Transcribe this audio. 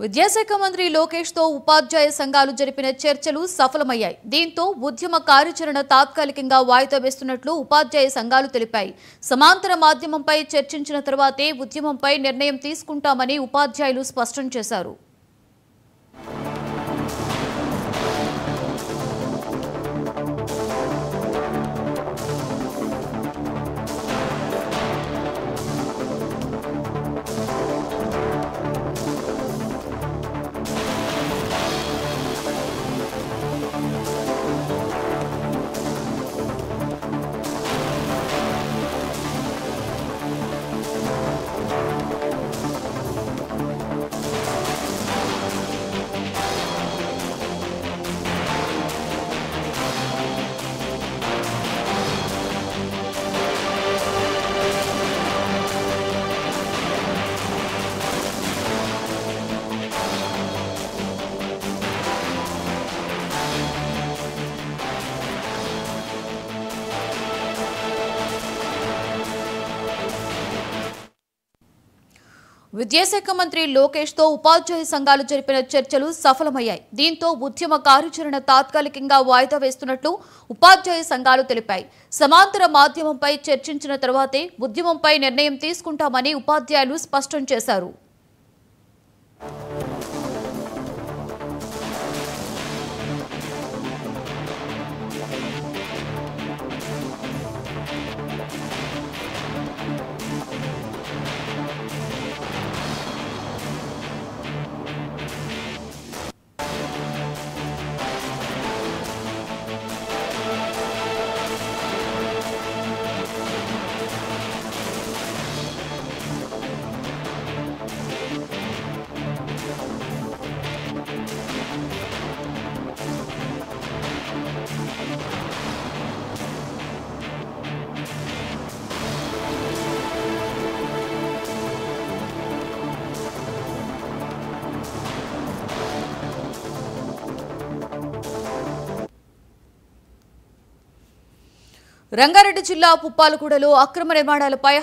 విద్యాశాఖ మంత్రి లోకేష్ తో ఉపాధ్యాయ సంఘాలు జరిపిన చర్చలు సఫలమయ్యాయి. దీంతో ఉద్యమ కార్యాచరణ తాత్కాలికంగా వాయిదా వేస్తున్నట్లు ఉపాధ్యాయ సంఘాలు తెలిపాయి. సమాంతర మాధ్యమంపై చర్చించిన తర్వాతే ఉద్యమంపై నిర్ణయం తీసుకుంటామని ఉపాధ్యాయులు స్పష్టం చేశారు. విద్యాశాఖ మంత్రి లోకేష్ తో ఉపాధ్యాయ సంఘాలు జరిపిన చర్చలు సఫలమయ్యాయి. దీంతో ఉద్యమ కార్యాచరణ తాత్కాలికంగా వాయిదా వేస్తున్నట్లు ఉపాధ్యాయ సంఘాలు తెలిపాయి. సమాంతర మాధ్యమంపై చర్చించిన తర్వాతే ఉద్యమంపై నిర్ణయం తీసుకుంటామని ఉపాధ్యాయులు స్పష్టం చేశారు. రంగారెడ్డి జిల్లా పుప్పాలగూడలో అక్రమ నిర్మాణాలపై